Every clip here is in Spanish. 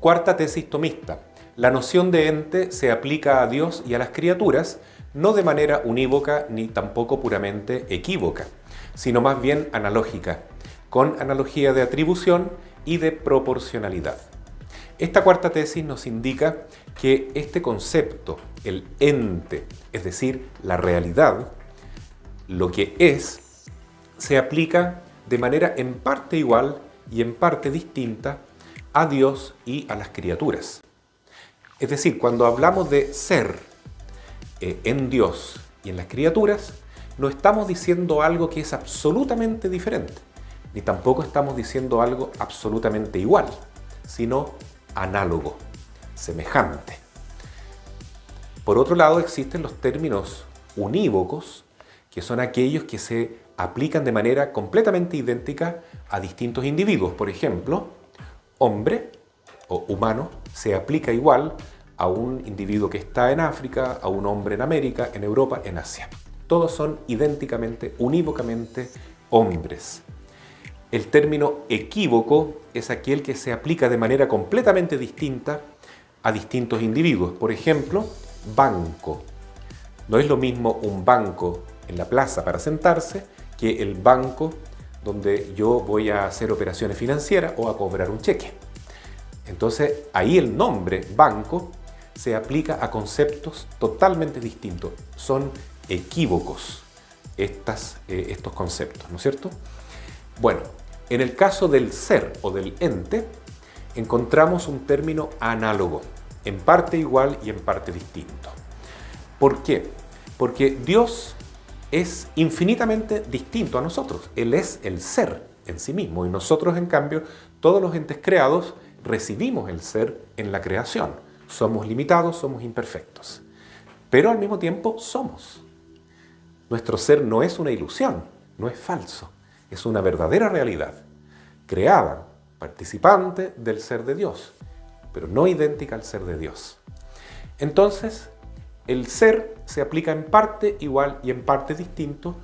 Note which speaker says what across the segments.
Speaker 1: Cuarta tesis tomista. La noción de ente se aplica a Dios y a las criaturas, no de manera unívoca ni tampoco puramente equívoca, sino más bien analógica, con analogía de atribución y de proporcionalidad. Esta cuarta tesis nos indica que este concepto, el ente, es decir, la realidad, lo que es, se aplica de manera en parte igual y en parte distinta a Dios y a las criaturas. Es decir, cuando hablamos de ser en Dios y en las criaturas, no estamos diciendo algo que es absolutamente diferente, ni tampoco estamos diciendo algo absolutamente igual, sino análogo, semejante. Por otro lado, existen los términos unívocos, que son aquellos que se aplican de manera completamente idéntica a distintos individuos. Por ejemplo, hombre o humano se aplica igual a un individuo que está en África, a un hombre en América, en Europa, en Asia. Todos son idénticamente, unívocamente hombres. El término equívoco es aquel que se aplica de manera completamente distinta a distintos individuos. Por ejemplo, banco. No es lo mismo un banco en la plaza para sentarse que el banco donde yo voy a hacer operaciones financieras o a cobrar un cheque. Entonces, ahí el nombre banco se aplica a conceptos totalmente distintos. Son equívocos estos conceptos, ¿no es cierto? Bueno, en el caso del ser o del ente, encontramos un término análogo, en parte igual y en parte distinto. ¿Por qué? Porque Dios es infinitamente distinto a nosotros. Él es el ser en sí mismo y nosotros, en cambio, todos los entes creados recibimos el ser en la creación. Somos limitados, somos imperfectos, pero al mismo tiempo somos. Nuestro ser no es una ilusión, no es falso, es una verdadera realidad, creada, participante del ser de Dios, pero no idéntica al ser de Dios. Entonces, el ser se aplica en parte igual y en parte distinto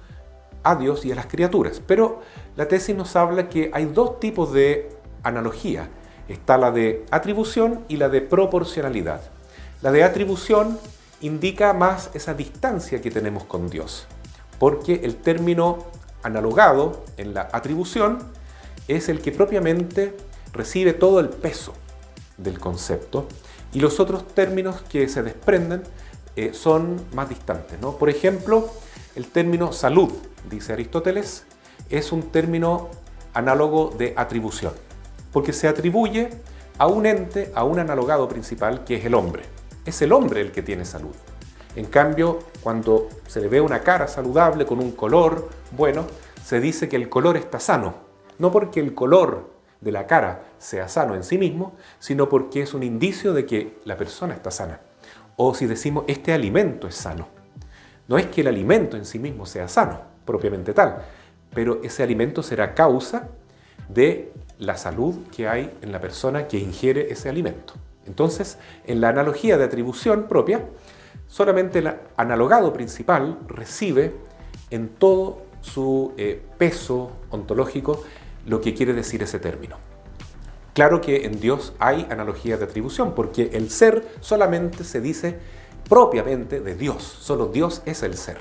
Speaker 1: a Dios y a las criaturas. Pero la tesis nos habla que hay dos tipos de analogía. Está la de atribución y la de proporcionalidad. La de atribución indica más esa distancia que tenemos con Dios, porque el término analogado en la atribución es el que propiamente recibe todo el peso del concepto y los otros términos que se desprenden son más distantes, ¿no? Por ejemplo, el término salud, dice Aristóteles, es un término análogo de atribución, porque se atribuye a un ente, a un analogado principal, que es el hombre. Es el hombre el que tiene salud. En cambio, cuando se le ve una cara saludable con un color bueno, se dice que el color está sano, no porque el color de la cara sea sano en sí mismo, sino porque es un indicio de que la persona está sana. O si decimos, este alimento es sano. No es que el alimento en sí mismo sea sano, propiamente tal, pero ese alimento será causa de la salud que hay en la persona que ingiere ese alimento. Entonces, en la analogía de atribución propia, solamente el analogado principal recibe en todo su peso ontológico lo que quiere decir ese término. Claro que en Dios hay analogía de atribución, porque el ser solamente se dice propiamente de Dios, solo Dios es el ser.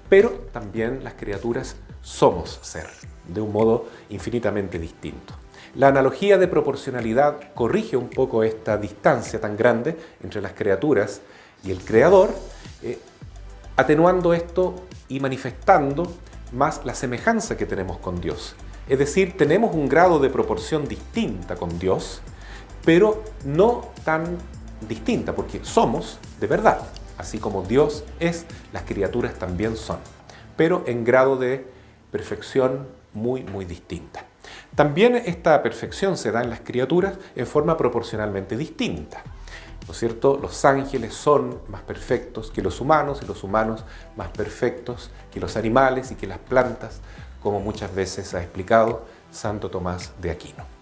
Speaker 1: Pero también las criaturas somos ser, de un modo infinitamente distinto. La analogía de proporcionalidad corrige un poco esta distancia tan grande entre las criaturas y el Creador, atenuando esto y manifestando más la semejanza que tenemos con Dios. Es decir, tenemos un grado de proporción distinta con Dios, pero no tan distinta, porque somos de verdad. Así como Dios es, las criaturas también son, pero en grado de perfección muy, muy distinta. También esta perfección se da en las criaturas en forma proporcionalmente distinta, ¿no es cierto? Los ángeles son más perfectos que los humanos y los humanos más perfectos que los animales y que las plantas, como muchas veces ha explicado Santo Tomás de Aquino.